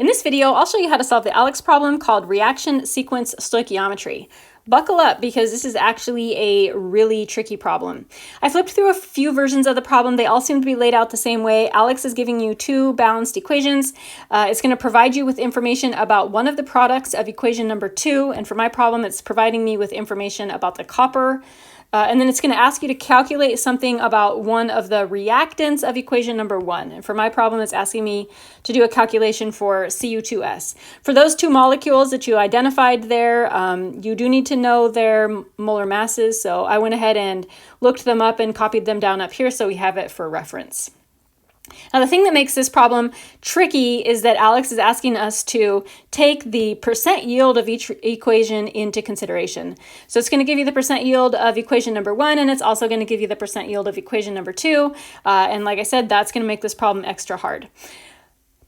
In this video, I'll show you how to solve the ALEKS problem called reaction sequence stoichiometry. Buckle up because this is actually a really tricky problem. I flipped through a few versions of the problem. They all seem to be laid out the same way. ALEKS is giving you two balanced equations. It's going to provide you with information about one of the products of equation number 2, and for my problem, it's providing me with information about the copper. And then it's going to ask you to calculate something about one of the reactants of equation number 1. And for my problem, it's asking me to do a calculation for Cu2S. For those two molecules that you identified there, you do need to know their molar masses. So I went ahead and looked them up and copied them down up here so we have it for reference. Now, the thing that makes this problem tricky is that ALEKS is asking us to take the percent yield of each equation into consideration. So it's going to give you the percent yield of equation number 1, and it's also going to give you the percent yield of equation number 2. And like I said, that's going to make this problem extra hard.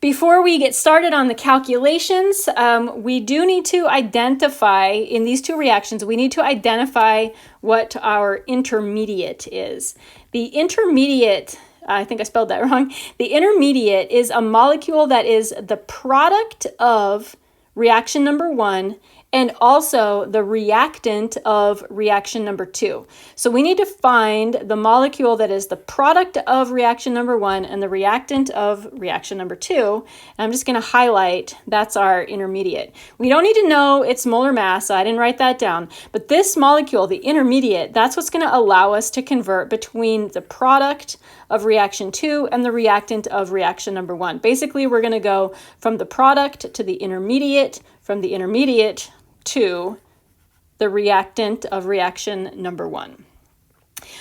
Before we get started on the calculations, we do need to identify, in these two reactions, we need to identify what our intermediate is. The intermediate, I think I spelled that wrong. The intermediate is a molecule that is the product of reaction number 1 and also the reactant of reaction number 2. So we need to find the molecule that is the product of reaction number 1 and the reactant of reaction number 2. And I'm just going to highlight that's our intermediate. We don't need to know its molar mass, so I didn't write that down. But this molecule, the intermediate, that's what's going to allow us to convert between the product of reaction 2 and the reactant of reaction number 1. Basically, we're going to go from the product to the intermediate, from the intermediate to the reactant of reaction number 1.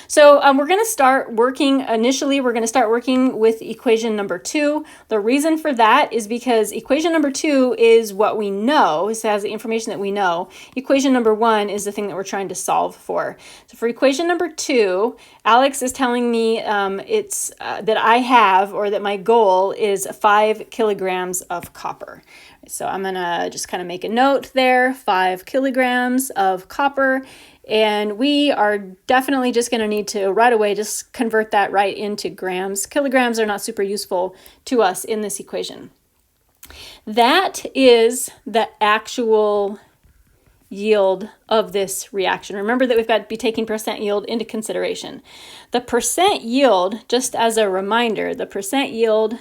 So we're going to start working, initially we're going to start working with equation number 2. The reason for that is because equation number 2 is what we know, it has the information that we know. Equation number 1 is the thing that we're trying to solve for. So for equation number 2, ALEKS is telling me that I have, or that my goal is 5 kilograms of copper. So I'm going to just kind of make a note there, 5 kilograms of copper. And we are definitely just going to need to right away just convert that right into grams. Kilograms are not super useful to us in this equation. That is the actual yield of this reaction. Remember that we've got to be taking percent yield into consideration. The percent yield, just as a reminder, the percent yield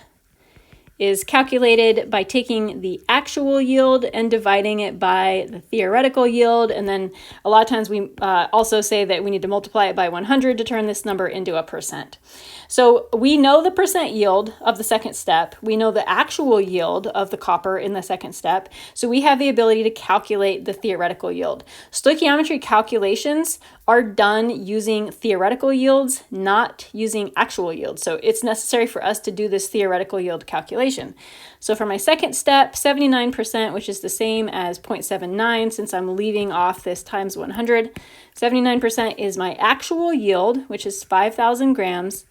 is calculated by taking the actual yield and dividing it by the theoretical yield. And then a lot of times we also say that we need to multiply it by 100 to turn this number into a percent. So we know the percent yield of the second step. We know the actual yield of the copper in the second step. So we have the ability to calculate the theoretical yield. Stoichiometry calculations are done using theoretical yields, not using actual yields. So it's necessary for us to do this theoretical yield calculation. So for my second step, 79%, which is the same as 0.79, since I'm leaving off this times 100, 79% is my actual yield, which is 5,000 grams,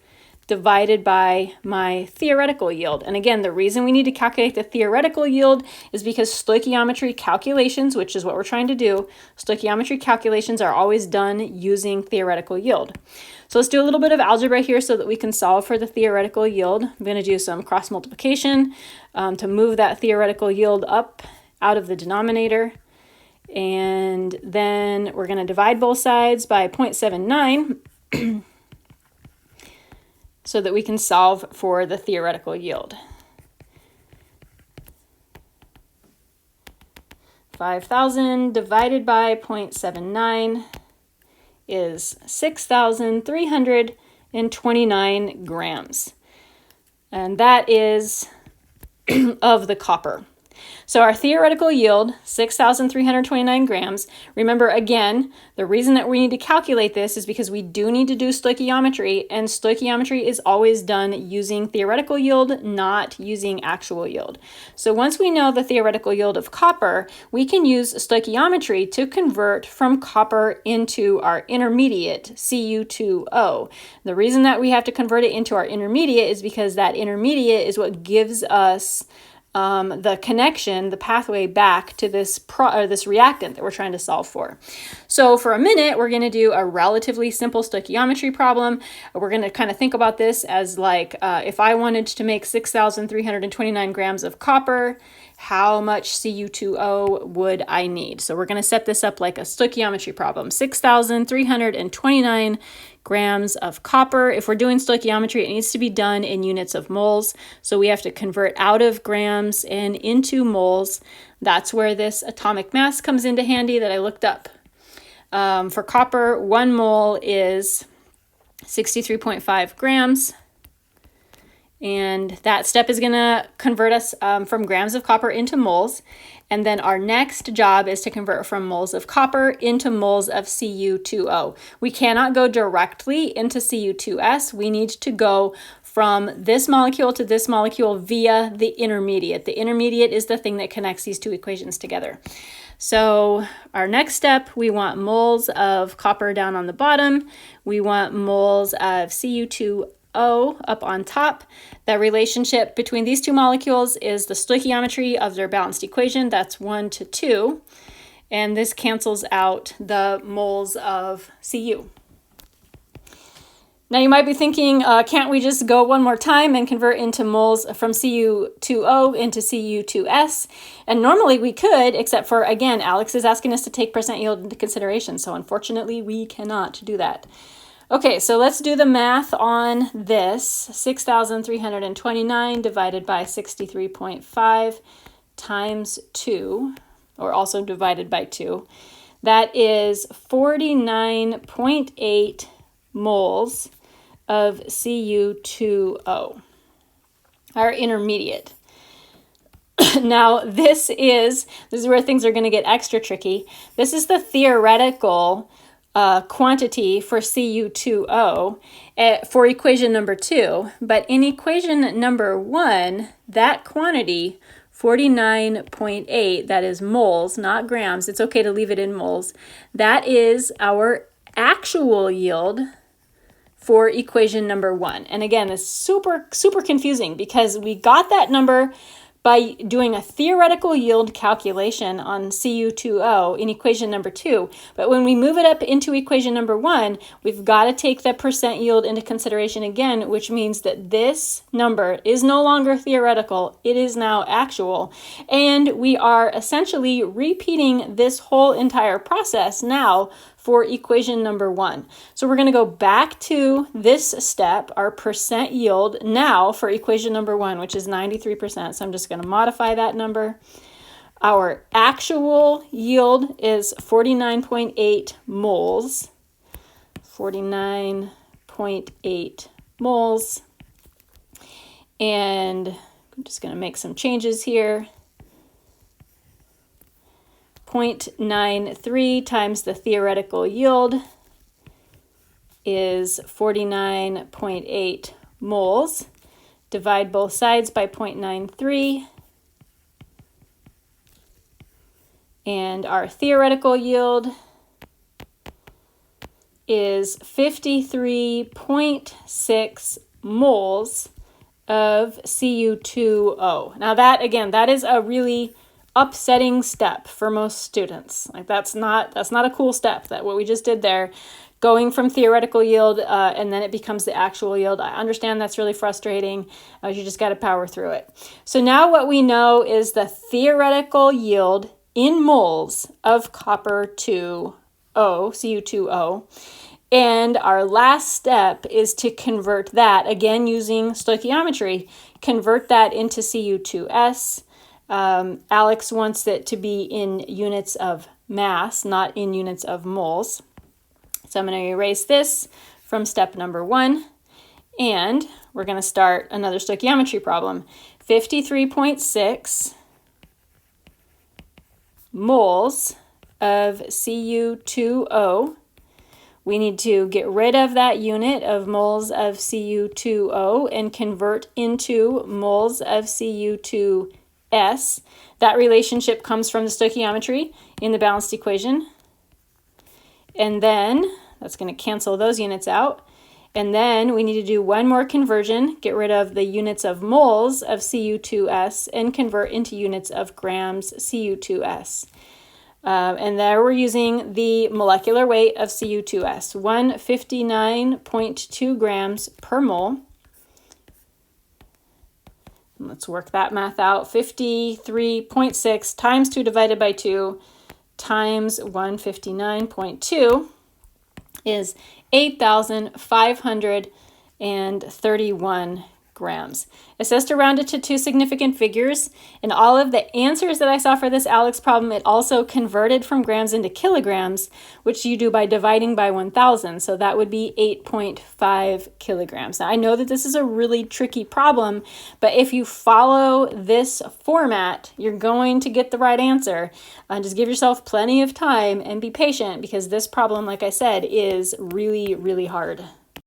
divided by my theoretical yield. And again, the reason we need to calculate the theoretical yield is because stoichiometry calculations, which is what we're trying to do, stoichiometry calculations are always done using theoretical yield. So let's do a little bit of algebra here so that we can solve for the theoretical yield. I'm going to do some cross multiplication to move that theoretical yield up out of the denominator. And then we're going to divide both sides by 0.79 so that we can solve for the theoretical yield. 5,000 divided by 0.79 is 6,329 grams. And that is of the copper. So our theoretical yield, 6,329 grams. Remember, again, the reason that we need to calculate this is because we do need to do stoichiometry, and stoichiometry is always done using theoretical yield, not using actual yield. So once we know the theoretical yield of copper, we can use stoichiometry to convert from copper into our intermediate, Cu2O. The reason that we have to convert it into our intermediate is because that intermediate is what gives us the connection, the pathway back to this this reactant that we're trying to solve for. So for a minute, we're going to do a relatively simple stoichiometry problem. We're going to kind of think about this as like, if I wanted to make 6,329 grams of copper, how much Cu2O would I need? So we're going to set this up like a stoichiometry problem. 6,329 grams of copper. If we're doing stoichiometry, it needs to be done in units of moles. So we have to convert out of grams and into moles. That's where this atomic mass comes into handy that I looked up. For copper, 1 mole is 63.5 grams. And that step is going to convert us from grams of copper into moles. And then our next job is to convert from moles of copper into moles of Cu2O. We cannot go directly into Cu2S. We need to go from this molecule to this molecule via the intermediate. The intermediate is the thing that connects these two equations together. So our next step, we want moles of copper down on the bottom. We want moles of Cu2O up on top. The relationship between these two molecules is the stoichiometry of their balanced equation. That's 1 to 2. And this cancels out the moles of Cu. Now you might be thinking, can't we just go one more time and convert into moles from Cu2O into Cu2S? And normally we could, except for, again, ALEKS is asking us to take percent yield into consideration. So unfortunately, we cannot do that. Okay, so let's do the math on this. 6,329 divided by 63.5 times 2, or also divided by 2. That is 49.8 moles of Cu2O, our intermediate. Now, this is where things are going to get extra tricky. This is the theoretical quantity for Cu2O for equation number 2, but in equation number 1, that quantity, 49.8, that is moles, not grams, it's okay to leave it in moles, that is our actual yield for equation number 1. And again, it's super confusing because we got that number by doing a theoretical yield calculation on Cu2O in equation number 2. But when we move it up into equation number 1, we've got to take the percent yield into consideration again, which means that this number is no longer theoretical, it is now actual. And we are essentially repeating this whole entire process now for equation number 1. So we're going to go back to this step, our percent yield, now for equation number 1, which is 93%. So I'm just going to modify that number. Our actual yield is 49.8 moles. 49.8 moles. And I'm just going to make some changes here. 0.93 times the theoretical yield is 49.8 moles. Divide both sides by 0.93. And our theoretical yield is 53.6 moles of Cu2O. Now that, again, that is a really upsetting step for most students. Like that's not a cool step, that what we just did there, going from theoretical yield and then it becomes the actual yield. I understand that's really frustrating. You just got to power through it. So now what we know is the theoretical yield in moles of copper 2O, Cu2O. And our last step is to convert that, again using stoichiometry, convert that into Cu2S. ALEKS wants it to be in units of mass, not in units of moles. So I'm going to erase this from step number 1, and we're going to start another stoichiometry problem. 53.6 moles of Cu2O. We need to get rid of that unit of moles of Cu2O and convert into moles of Cu2S. That relationship comes from the stoichiometry in the balanced equation. And then that's going to cancel those units out. And then we need to do one more conversion, get rid of the units of moles of Cu2S and convert into units of grams Cu2S. And there we're using the molecular weight of Cu2S, 159.2 grams per mole. Let's work that math out. 53.6 times 2 divided by 2 times 159.2 is 8,531 grams. It says to round it to two significant figures. In all of the answers that I saw for this ALEKS problem, it also converted from grams into kilograms, which you do by dividing by 1,000. So that would be 8.5 kilograms. Now, I know that this is a really tricky problem, but if you follow this format, you're going to get the right answer. Just give yourself plenty of time and be patient, because this problem, like I said, is really, really hard.